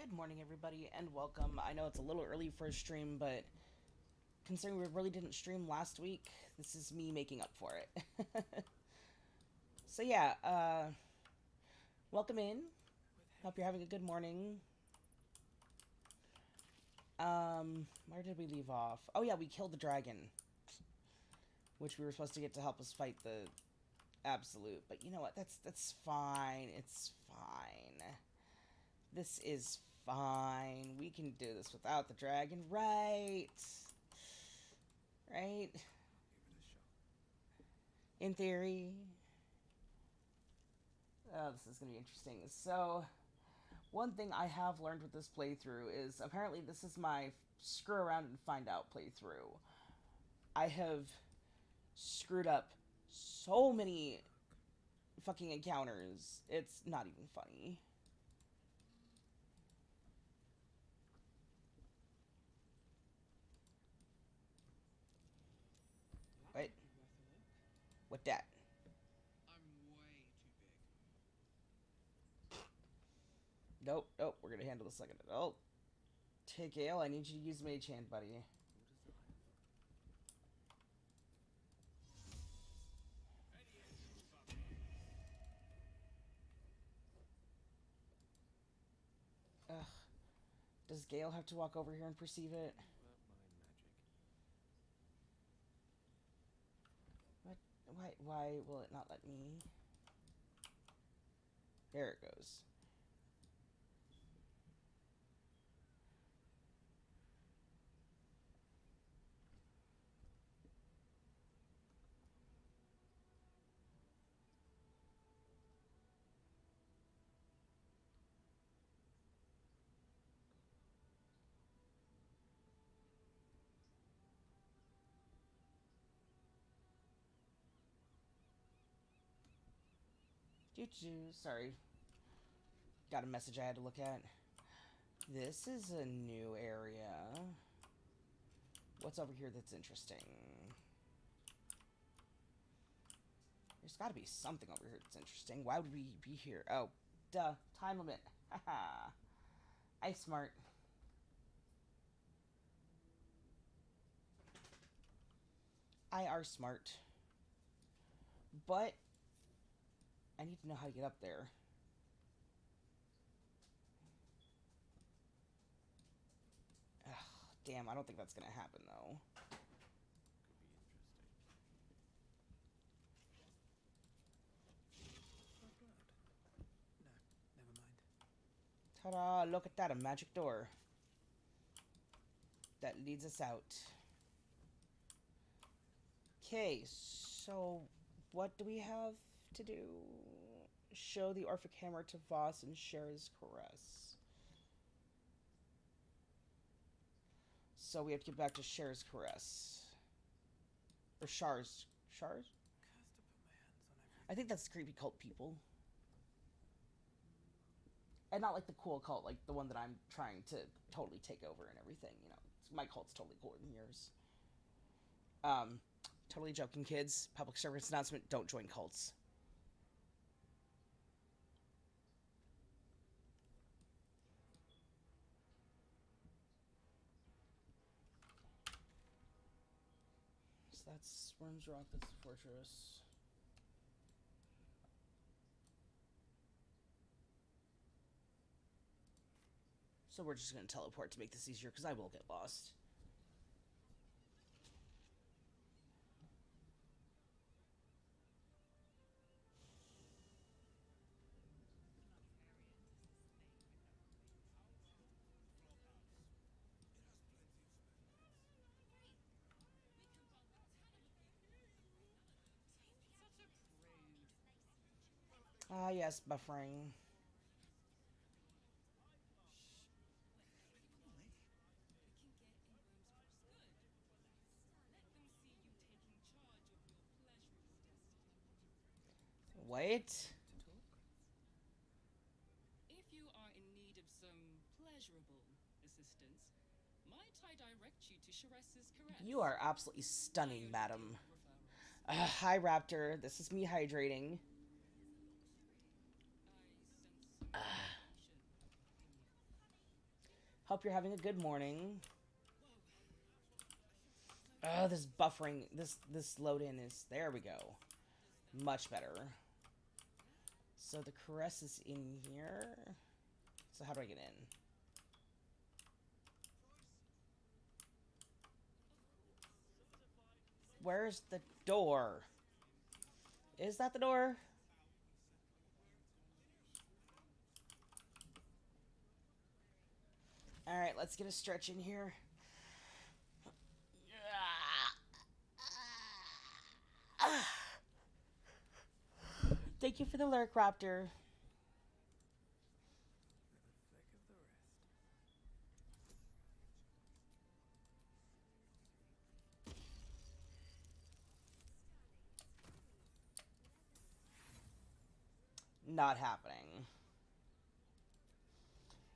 Good morning, everybody, and welcome. I know it's a little early for a stream, but considering we really didn't stream last week, this is me making up for it. So yeah, welcome in. Hope you're having a good morning. Where did we leave off? Oh yeah, we killed the dragon, which we were supposed to get to help us fight the absolute. But you know what? That's fine. It's fine. This is fine. We can do this without the dragon, right? Right? In theory. Oh, this is going to be interesting. So, one thing I have learned with this playthrough is apparently this is my screw around and find out playthrough. I have screwed up so many fucking encounters. It's not even funny. Wait, what that? I'm way too big. Nope, nope, we're gonna handle this second. Oh, take ale, I need you to use Mage Hand, buddy. Ugh. Does Gale have to walk over here and perceive it? What? Why will it not let me? There it goes. Sorry. Got a message I had to look at. This is a new area. What's over here that's interesting? There's got to be something over here that's interesting. Why would we be here? Oh, duh. Time limit. Haha. I smart. I are smart. But I need to know how to get up there. Ugh, damn, I don't think that's gonna happen though. Could be interesting. Oh god. No, never mind. Ta-da! Look at that, a magic door that leads us out. Okay, so what do we have to do? Show the Orphic Hammer to Voss and share his caress. So we have to get back to Cher's caress. Or Char's. Char's? Cursed to put my hands on everything. I think that's creepy cult people. And not like the cool cult, like the one that I'm trying to totally take over and everything. You know, my cult's totally cooler than yours. Um, totally joking, kids. Public service announcement: don't join cults. So that's Worms Rock. That's the fortress. So we're just gonna teleport to make this easier because I will get lost. Ah, yes, buffering. Wait. To talk? If you are in need of some pleasurable assistance, might I direct you to Sharesa's caress? You are absolutely stunning, I madam. only give referrals. Hi, Raptor. This is me hydrating. I sense some irritation. Hope you're having a good morning. Oh, this buffering, this load in is, there we go. Much better. So the caress is in here. So how do I get in? Where's the door? Is that the door? Alright, let's get a stretch in here. Thank you for the lurk, Raptor. Not happening.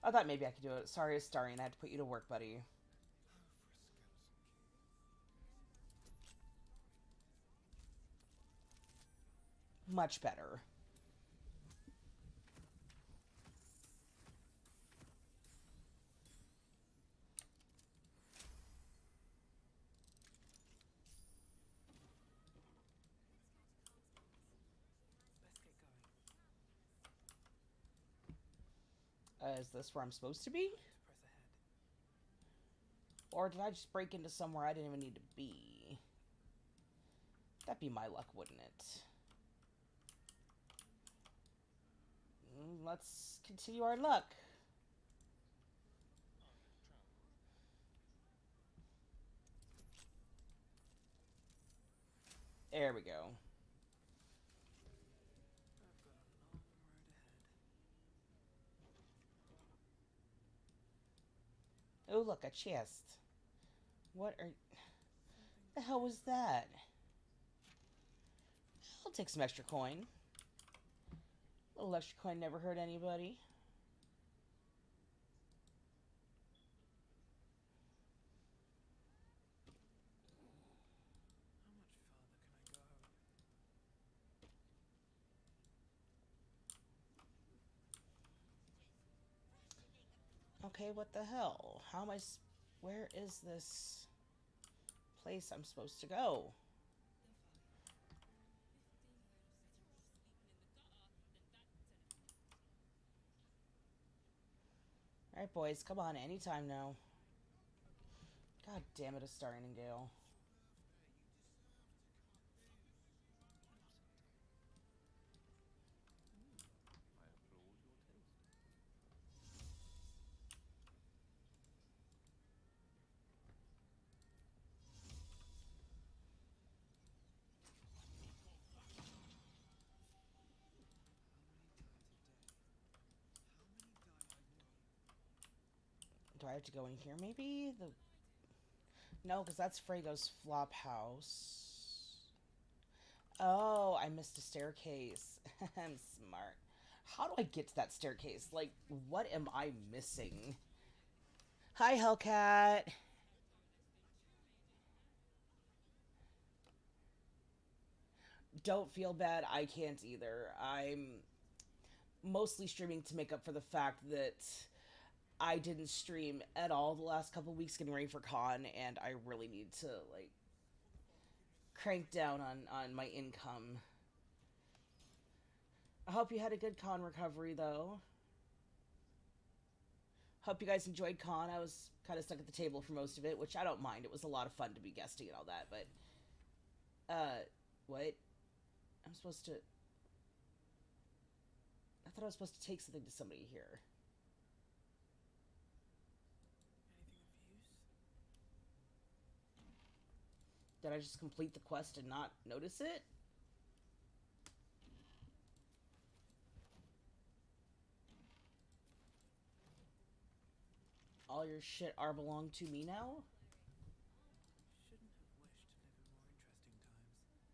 I thought maybe I could do it. Sorry, Astarian, I had to put you to work, buddy. Much better. Is this where I'm supposed to be? Or did I just break into somewhere I didn't even need to be? That'd be my luck, wouldn't it? Let's continue our luck. There we go. Oh, look, a chest. What are... the hell was that? I'll take some extra coin. A little extra coin never hurt anybody. Okay, what the hell? How am I... where is this place I'm supposed to go? Alright, boys, come on, anytime now. God damn it, Astarian and Gale. Do I have to go in here, maybe? No, because that's Frago's flop house. Oh, I missed a staircase. I'm smart. How do I get to that staircase? Like, what am I missing? Hi, Hellcat. Don't feel bad. I can't either. I'm mostly streaming to make up for the fact that I didn't stream at all the last couple weeks getting ready for con, and I really need to, like, crank down on my income. I hope you had a good con recovery, though. Hope you guys enjoyed con. I was kind of stuck at the table for most of it, which I don't mind. It was a lot of fun to be guesting and all that, but... what? I'm supposed to... I thought I was supposed to take something to somebody here. Did I just complete the quest and not notice it? All your shit are belong to me now? Shouldn't have wished to live in more interesting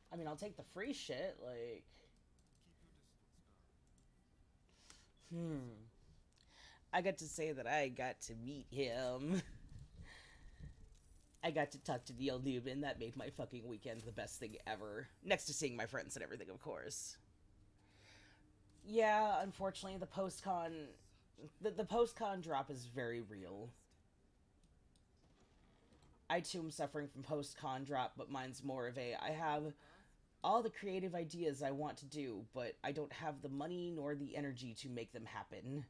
times. I mean, I'll take the free shit, like... I got to say that I got to meet him. I got to talk to Neil Newman. That made my fucking weekend the best thing ever. Next to seeing my friends and everything, of course. Yeah, unfortunately, the post-con drop is very real. I too am suffering from post-con drop, but mine's more of a I have all the creative ideas I want to do, but I don't have the money nor the energy to make them happen.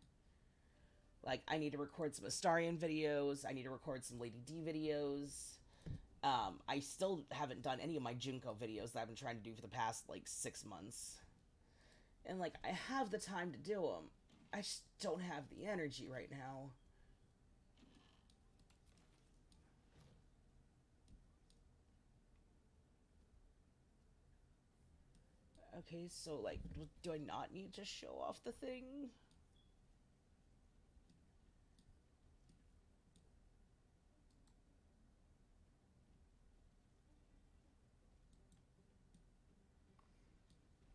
Like, I need to record some Astarion videos, I need to record some Lady D videos. I still haven't done any of my Junko videos that I've been trying to do for the past, like, 6 months. And, like, I have the time to do them. I just don't have the energy right now. Okay, so, like, do I not need to show off the thing?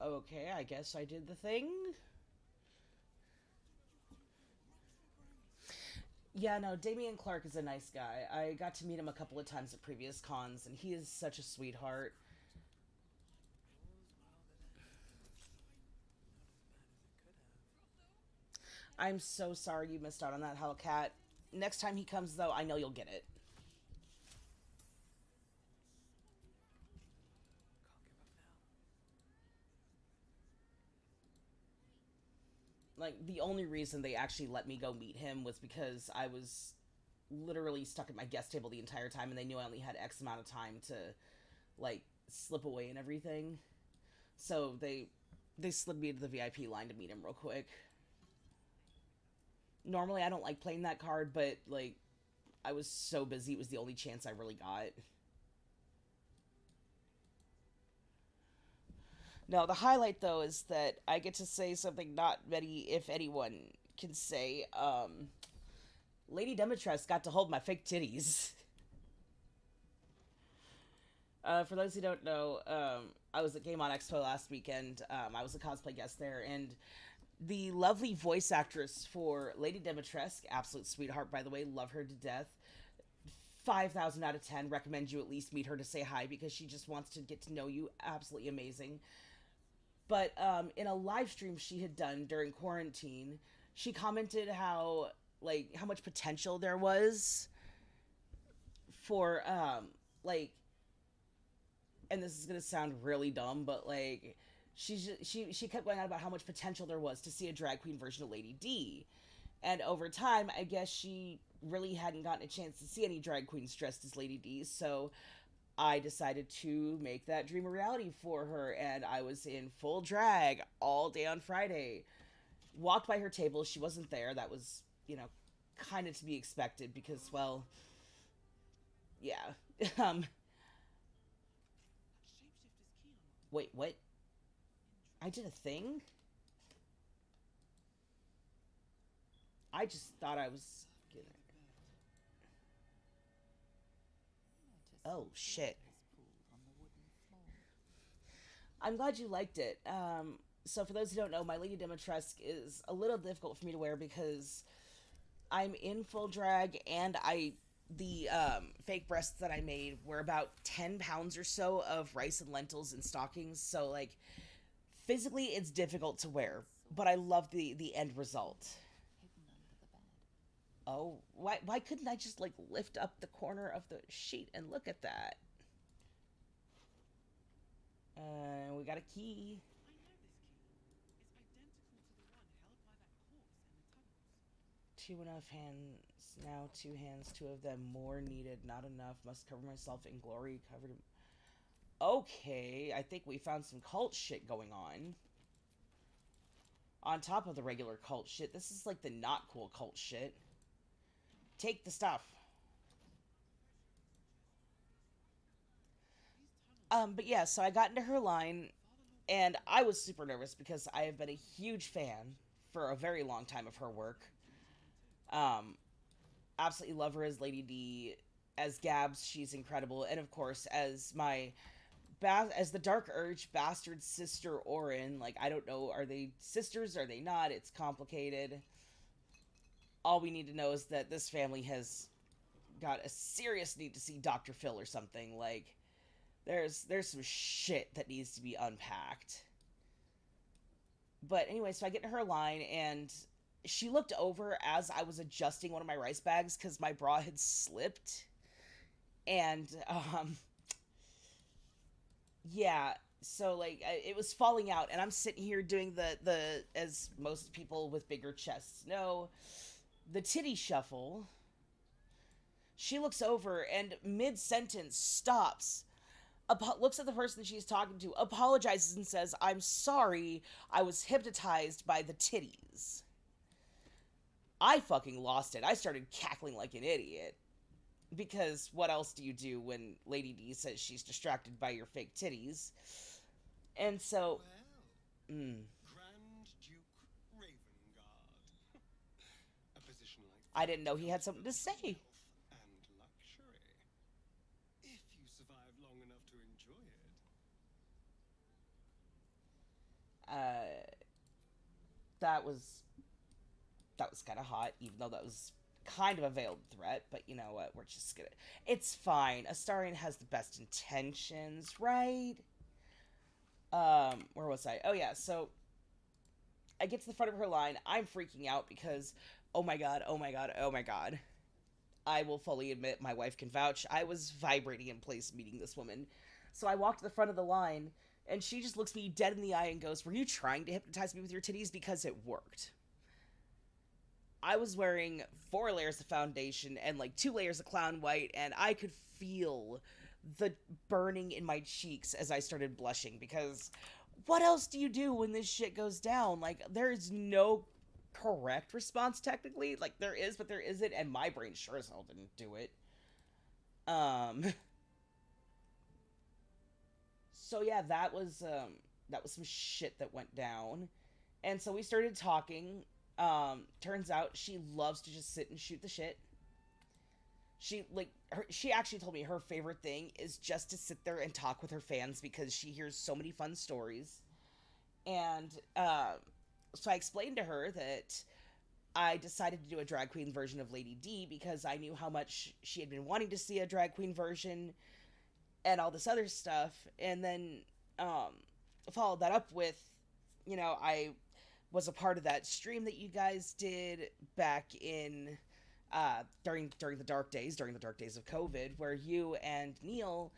Okay, I guess I did the thing. Yeah, no, Damian Clark is a nice guy. I got to meet him a couple of times at previous cons, and he is such a sweetheart. I'm so sorry you missed out on that Hellcat. Next time he comes, though, I know you'll get it. Like, the only reason they actually let me go meet him was because I was literally stuck at my guest table the entire time, and they knew I only had X amount of time to, like, slip away and everything. So they slid me into the VIP line to meet him real quick. Normally, I don't like playing that card, but, like, I was so busy, it was the only chance I really got. No, the highlight, though, is that I get to say something not many, if anyone, can say. Lady Demetress got to hold my fake titties. For those who don't know, I was at Game On Expo last weekend. I was a cosplay guest there, and the lovely voice actress for Lady Demetress, absolute sweetheart, by the way, love her to death. 5,000 out of 10. Recommend you at least meet her to say hi because she just wants to get to know you. Absolutely amazing. But in a live stream she had done during quarantine, she commented how much potential there was for like, and this is gonna sound really dumb, but like she kept going on about how much potential there was to see a drag queen version of Lady D, and over time, I guess she really hadn't gotten a chance to see any drag queens dressed as Lady D, so I decided to make that dream a reality for her, and I was in full drag all day on Friday. Walked by her table, she wasn't there. That was, kind of to be expected because, well, yeah. um, wait, what? I did a thing? I just thought I was gonna. Oh, shit. I'm glad you liked it. So for those who don't know, my Lady Dimitrescu is a little difficult for me to wear because I'm in full drag and the fake breasts that I made were about 10 pounds or so of rice and lentils and stockings. So like physically it's difficult to wear, but I love the end result. Oh, why couldn't I just like lift up the corner of the sheet and look at that? We got a key. Two enough hands now, two hands, two of them more needed, not enough, must cover myself in glory, covered in... Okay, I think we found some cult shit going on. On top of the regular cult shit, this is like the not cool cult shit. Take the stuff. But yeah, so I got into her line, and I was super nervous because I have been a huge fan for a very long time of her work. Um, Absolutely love her as Lady D. As Gabs, she's incredible, and of course, as as the Dark Urge bastard sister Orin. Like, I don't know, are they sisters? Are they not? It's complicated. All we need to know is that this family has got a serious need to see Dr. Phil or something. Like, there's some shit that needs to be unpacked. But anyway, so I get to her line, and she looked over as I was adjusting one of my rice bags because my bra had slipped. And, yeah, so like it was falling out, and I'm sitting here doing the as most people with bigger chests know, the titty shuffle. She looks over and mid sentence stops, looks at the person she's talking to, apologizes, and says, "I'm sorry, I was hypnotized by the titties." I fucking lost it. I started cackling like an idiot. Because what else do you do when Lady D says she's distracted by your fake titties? And so, Well, mm, Grand Duke Ravengard. A position like I that didn't know he had comes something to with say. wealth and luxury. If you survive long enough to enjoy it. Uh, that was kind of hot, even though that was kind of a veiled threat. But you know what? We're just gonna. It's fine. Astarion has the best intentions, right? Where was I? Oh yeah. So I get to the front of her line. I'm freaking out because, oh my god, oh my god, oh my god. I will fully admit, my wife can vouch, I was vibrating in place meeting this woman. So I walk to the front of the line, and she just looks me dead in the eye and goes, "Were you trying to hypnotize me with your titties? Because it worked." I was wearing 4 layers of foundation and like 2 layers of clown white, and I could feel the burning in my cheeks as I started blushing, because what else do you do when this shit goes down? Like, there is no correct response technically. Like, there is, but there isn't, and my brain sure as hell didn't do it. So yeah, that was some shit that went down. And so we started talking. Turns out she loves to just sit and shoot the shit. She actually told me her favorite thing is just to sit there and talk with her fans because she hears so many fun stories. And so I explained to her that I decided to do a drag queen version of Lady D because I knew how much she had been wanting to see a drag queen version and all this other stuff. And then followed that up with, I was a part of that stream that you guys did back in during the dark days of COVID, where you and Neil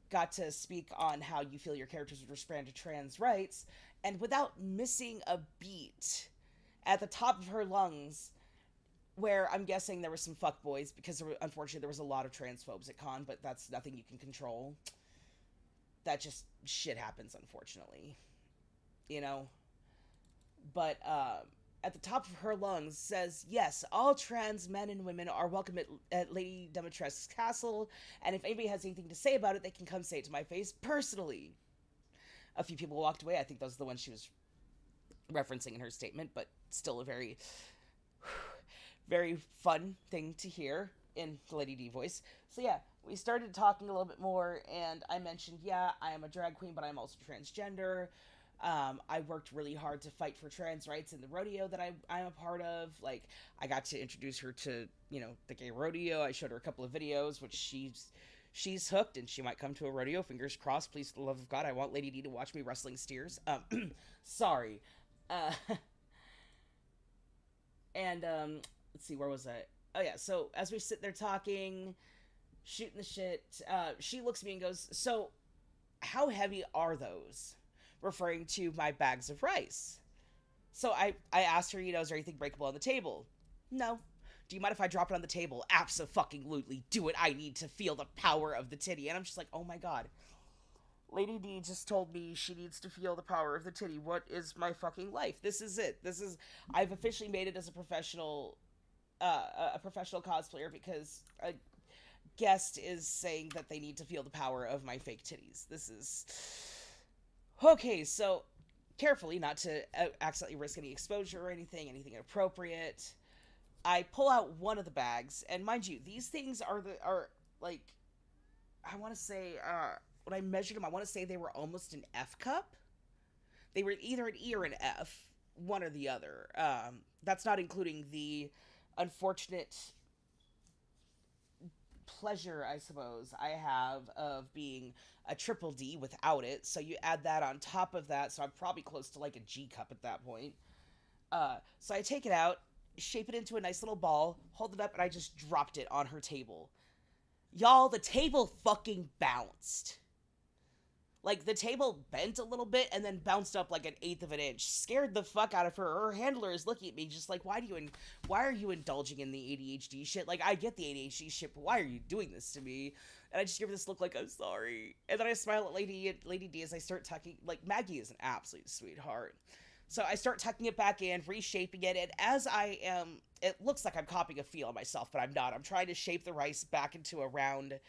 got to speak on how you feel your characters would respond to trans rights, and without missing a beat, at the top of her lungs, where I'm guessing there were some fuckboys, because unfortunately there was a lot of transphobes at con, but that's nothing you can control. That just shit happens, unfortunately. You know? But at the top of her lungs says, "Yes, all trans men and women are welcome at Lady Demetresque's castle, and if anybody has anything to say about it, they can come say it to my face personally." A few people walked away. I think those are the ones she was referencing in her statement, but still a very, very fun thing to hear in the Lady D voice. So yeah, we started talking a little bit more, and I mentioned, yeah, I am a drag queen, but I'm also transgender. I worked really hard to fight for trans rights in the rodeo that I'm a part of. Like, I got to introduce her to, the gay rodeo. I showed her a couple of videos, which she's hooked, and she might come to a rodeo. Fingers crossed, please, for the love of God. I want Lady D to watch me wrestling steers. Sorry. Uh, and, let's see, where was I? Oh, yeah, so as we sit there talking, shooting the shit, she looks at me and goes, "So, how heavy are those?" Referring to my bags of rice. So I asked her, is there anything breakable on the table? "No." "Do you mind if I drop it on the table?" "Abso-fucking-lutely. Do it. I need to feel the power of the titty." And I'm just like, oh my god. Lady D just told me she needs to feel the power of the titty. What is my fucking life? This is it. I've officially made it as a professional cosplayer because a guest is saying that they need to feel the power of my fake titties. This is... Okay, so carefully, not to accidentally risk any exposure or anything inappropriate, I pull out one of the bags, and mind you, these things are like, I want to say, when I measured them, I want to say they were almost an F cup. They were either an E or an F, one or the other. That's not including the unfortunate pleasure, I suppose, I have of being a triple D without it. So you add that on top of that, so I'm probably close to like a G cup at that point. So I take it out, shape it into a nice little ball, hold it up, and I just dropped it on her table. Y'all, the table fucking bounced. Like, the table bent a little bit and then bounced up like an eighth of an inch. Scared the fuck out of her. Her handler is looking at me just like, why are you indulging in the ADHD shit? Like, I get the ADHD shit, but why are you doing this to me? And I just give her this look like, I'm sorry. And then I smile at Lady D as I start tucking. Like, Maggie is an absolute sweetheart. So I start tucking it back in, reshaping it, and as I am, it looks like I'm copying a feel on myself, but I'm not. I'm trying to shape the rice back into a round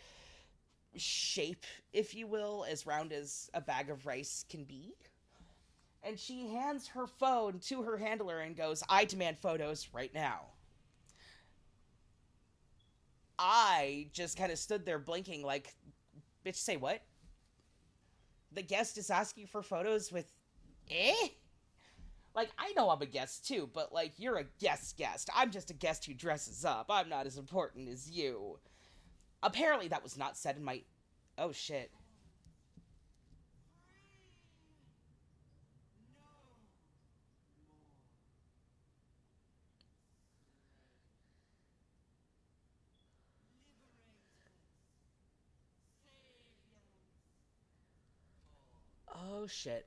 shape, if you will, as round as a bag of rice can be. And she hands her phone to her handler and goes, I demand photos right now. I just kind of stood there blinking like, bitch, say what? The guest is asking for photos with, Like, I know I'm a guest too, but like, you're a guest. I'm just a guest who dresses up. I'm not as important as you. Apparently that was not said in my... Oh, shit. Oh, shit.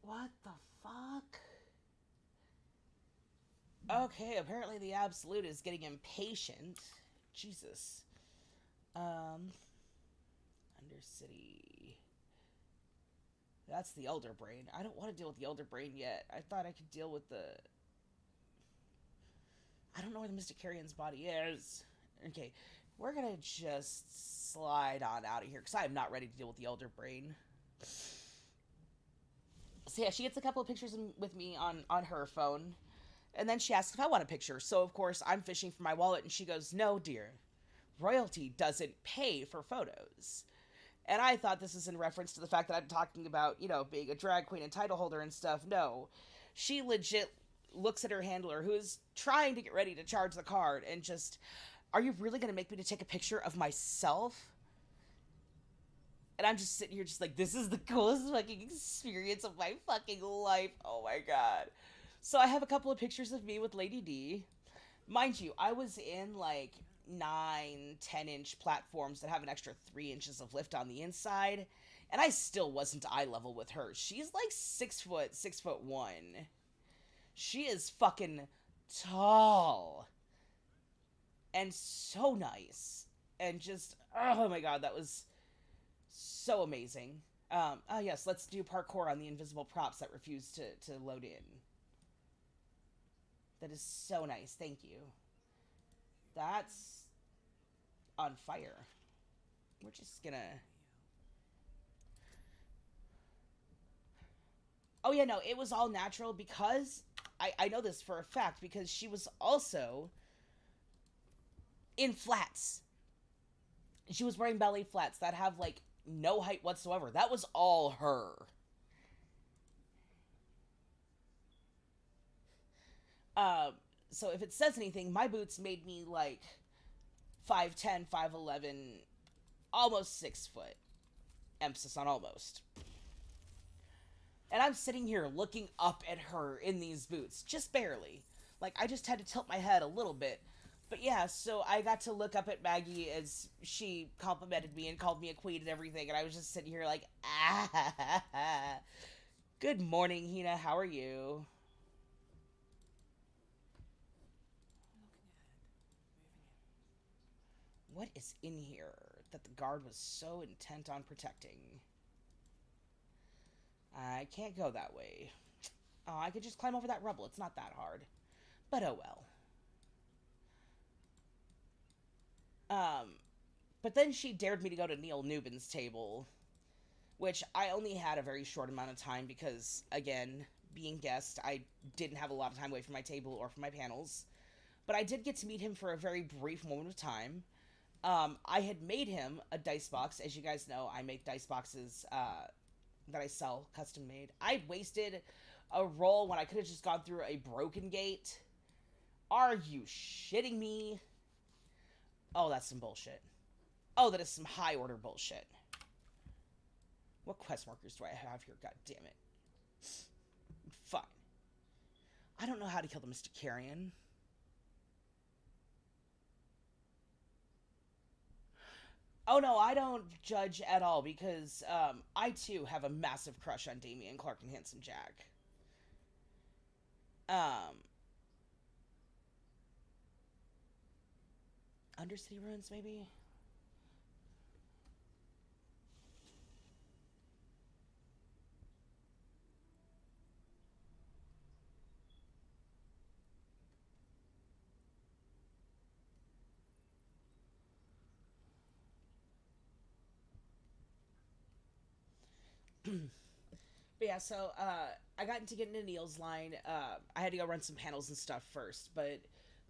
What? What the fuck? Okay, apparently the Absolute is getting impatient. Jesus. Undercity. That's the Elder Brain. I don't want to deal with the Elder Brain yet. I thought I could deal with the... I don't know where the Mysticarian's body is. Okay, we're gonna just slide on out of here, because I am not ready to deal with the Elder Brain. So yeah, she gets a couple of pictures with me on her phone. And then she asks if I want a picture. So, of course, I'm fishing for my wallet, and she goes, no, dear. Royalty doesn't pay for photos. And I thought this is in reference to the fact that I'm talking about, you know, being a drag queen and title holder and stuff. No. She legit looks at her handler, who is trying to get ready to charge the card, and just, are you really going to make me to take a picture of myself? And I'm just sitting here just like, this is the coolest fucking experience of my fucking life. Oh my god. So I have a couple of pictures of me with Lady D. Mind you, I was in like 9-10 inch platforms that have an extra 3 inches of lift on the inside, and I still wasn't eye level with her. She's like 6'1". She is fucking tall and so nice, and just, oh my god, that was so amazing. Oh yes, let's do parkour on the invisible props that refuse to load in. That is so nice. Thank you. That's on fire. We're just gonna... Oh yeah, no, it was all natural because... I know this for a fact because she was also in flats. She was wearing ballet flats that have, like, no height whatsoever. That was all her. So if it says anything, my boots made me like 5'10", 5'11", almost 6 foot. Emphasis on almost. And I'm sitting here looking up at her in these boots, just barely. Like, I just had to tilt my head a little bit. But yeah, so I got to look up at Maggie as she complimented me and called me a queen and everything, and I was just sitting here like, ah. Good morning, Hina. How are you? What is in here that the guard was so intent on protecting? I can't go that way. Oh, I could just climb over that rubble. It's not that hard. But oh well. But then she dared me to go to Neil Newbin's table, which I only had a very short amount of time because, again, being guest, I didn't have a lot of time away from my table or from my panels. But I did get to meet him for a very brief moment of time. I had made him a dice box. As you guys know, I make dice boxes that I sell custom made. I wasted a roll when I could have just gone through a broken gate. Are you shitting me? Oh, that's some bullshit. Oh, that is some high order bullshit. What quest markers do I have here? God damn it. Fine. I don't know how to kill the Mystic Carrion. Oh no, I don't judge at all because I too have a massive crush on Damian Clark and Handsome Jack. Undercity Ruins, maybe? But yeah, so I got into getting into Neil's line. I had to go run some panels and stuff first, but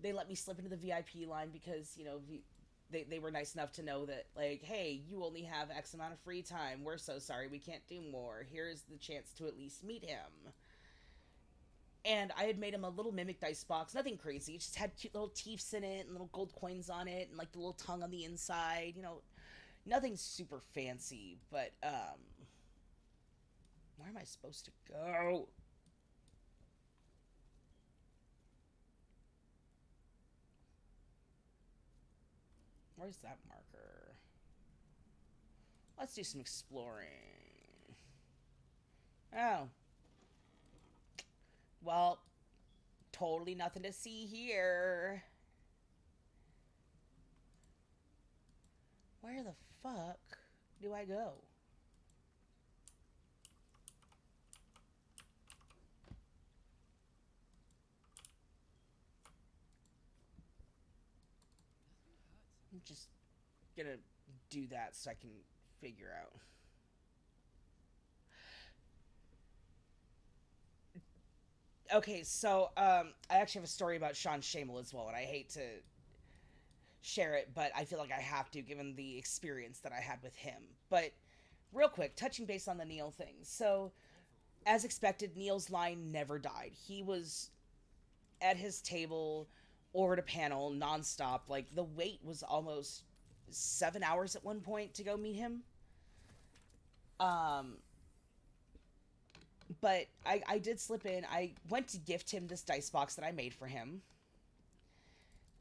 they let me slip into the VIP line because, you know, they were nice enough to know that, like, hey, you only have X amount of free time. We're so sorry, we can't do more. Here's the chance to at least meet him. And I had made him a little mimic dice box, nothing crazy. It just had cute little teeths in it and little gold coins on it and, like, the little tongue on the inside. You know, nothing super fancy, but, where am I supposed to go? Where's that marker? Let's do some exploring. Oh. Well, totally nothing to see here. Where the fuck do I go? I'm just gonna do that so I can figure out. Okay, so I actually have a story about Sean Shamel as well, and I hate to share it, but I feel like I have to given the experience that I had with him. But real quick, touching base on the Neil thing. So, as expected, Neil's line never died. He was at his table, ordered a panel nonstop. Like, the wait was almost 7 hours at one point to go meet him. But I did slip in. I went to gift him this dice box that I made for him.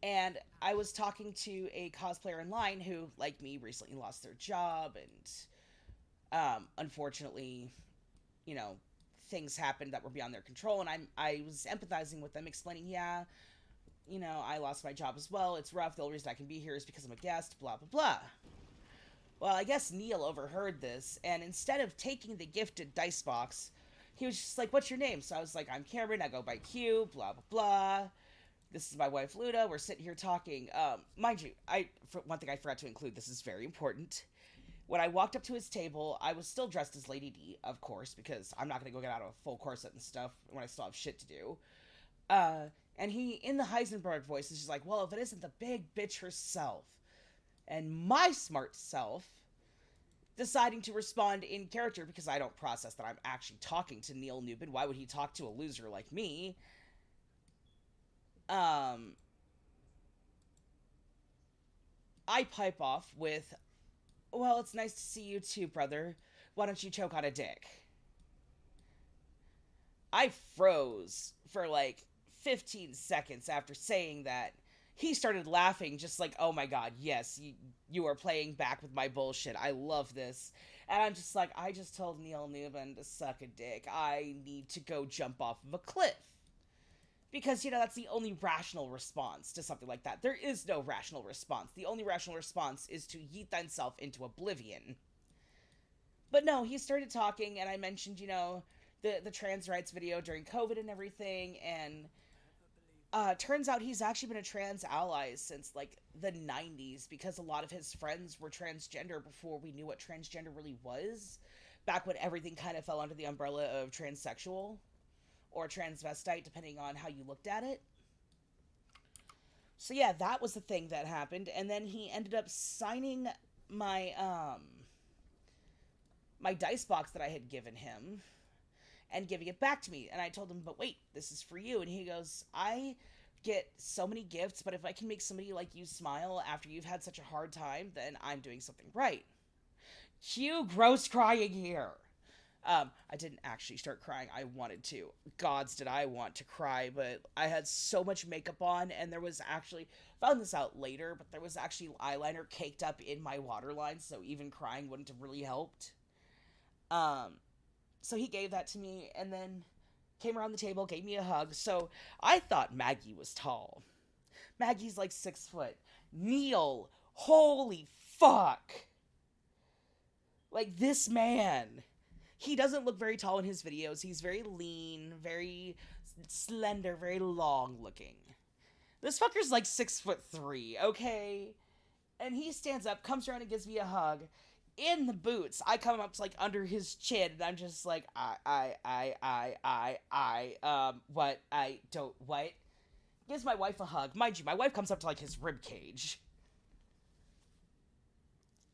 And I was talking to a cosplayer in line who, like me, recently lost their job. And unfortunately, you know, things happened that were beyond their control. And I was empathizing with them, explaining, yeah, you know, I lost my job as well. It's rough. The only reason I can be here is because I'm a guest, blah, blah, blah. Well, I guess Neil overheard this. And instead of taking the gifted dice box, he was just like, what's your name? So I was like, I'm Cameron. I go by Q, blah, blah, blah. This is my wife, Luda. We're sitting here talking. Mind you, one thing I forgot to include, this is very important. When I walked up to his table, I was still dressed as Lady D, of course, because I'm not going to go get out of a full corset and stuff when I still have shit to do. And he, in the Heisenberg voice, is just like, well, if it isn't the big bitch herself. And my smart self deciding to respond in character because I don't process that I'm actually talking to Neil Newbin. Why would he talk to a loser like me? I pipe off with, well, it's nice to see you too, brother. Why don't you choke on a dick? I froze for like 15 seconds after saying that. He started laughing just like, oh my god, yes, you are playing back with my bullshit. I love this. And I'm just like, I just told Neil Newman to suck a dick. I need to go jump off of a cliff. Because, you know, that's the only rational response to something like that. There is no rational response. The only rational response is to yeet thyself into oblivion. But no, he started talking, and I mentioned, you know, the trans rights video during COVID and everything, and turns out he's actually been a trans ally since, like, the 90s, because a lot of his friends were transgender before we knew what transgender really was, back when everything kind of fell under the umbrella of transsexual. or transvestite, depending on how you looked at it. So yeah, that was the thing that happened, and then he ended up signing my my dice box that I had given him and giving it back to me. And I told him, "But wait, this is for you." And he goes, "I get so many gifts, but if I can make somebody like you smile after you've had such a hard time, then I'm doing something right." Cue gross crying here. I didn't actually start crying. I wanted to. Gods, did I want to cry, but I had so much makeup on, and there was actually, found this out later, but there was actually eyeliner caked up in my waterline, so even crying wouldn't have really helped. So he gave that to me, and then came around the table, gave me a hug. So I thought Maggie was tall. Maggie's like 6 foot. Neil, holy fuck. Like, this man. He doesn't look very tall in his videos. He's very lean, very slender, very long looking. This fucker's like 6'3", okay? And he stands up, comes around and gives me a hug. In the boots, I come up to like under his chin, and I'm just like, what? Gives my wife a hug. Mind you, my wife comes up to like his rib cage.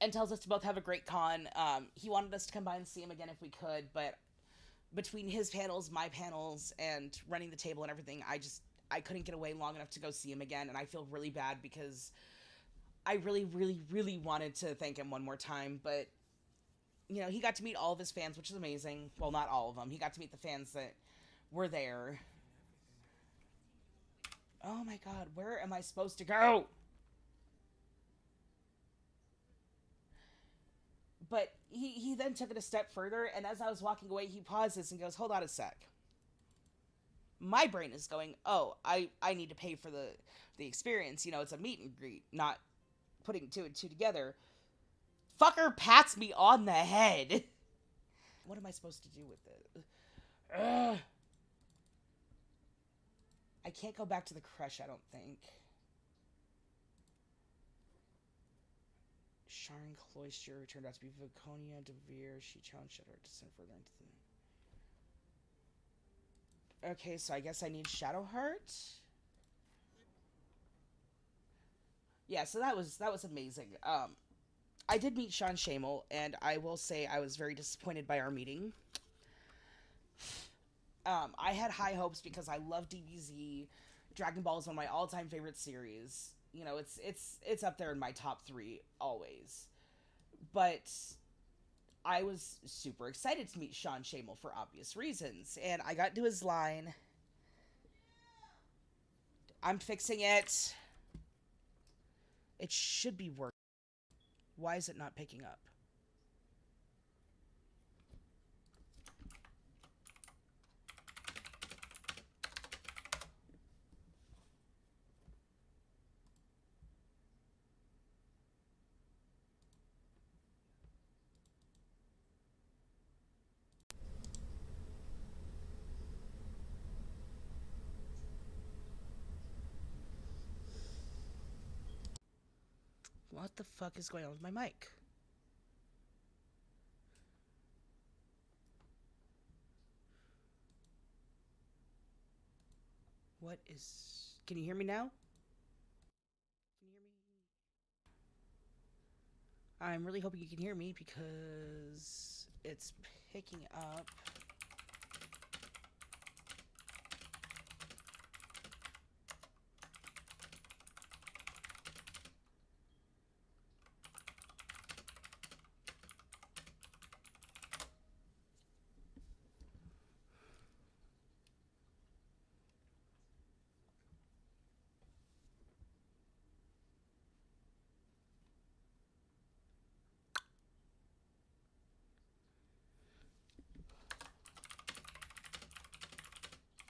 And tells us to both have a great con. He wanted us to come by and see him again if we could, but between his panels, my panels, and running the table and everything, I couldn't get away long enough to go see him again, and I feel really bad because I really, really, really wanted to thank him one more time, but, you know, he got to meet all of his fans, which is amazing. Well, not all of them. He got to meet the fans that were there. Oh my god, where am I supposed to go? But he then took it a step further, and as I was walking away, he pauses and goes, "Hold on a sec." My brain is going, "Oh, I need to pay for the experience. You know, it's a meet and greet, not putting two and two together." Fucker pats me on the head. What am I supposed to do with it? I can't go back to the crush, I don't think. Sharon Cloister turned out to be Viconia DeVere. She challenged her to send further into the... Okay, so I guess I need Shadowheart. Yeah, so that was amazing. I did meet Sean Shamel, and I will say I was very disappointed by our meeting. I had high hopes because I love DBZ. Dragon Ball is one of my all-time favorite series. You know, it's up there in my top 3 always. But I was super excited to meet Sean Shamel for obvious reasons, and I got to his line. I'm fixing it. It should be working. Why is it not picking up? What the fuck is going on with my mic? What is... Can you hear me now? Can you hear me? I'm really hoping you can hear me because it's picking up.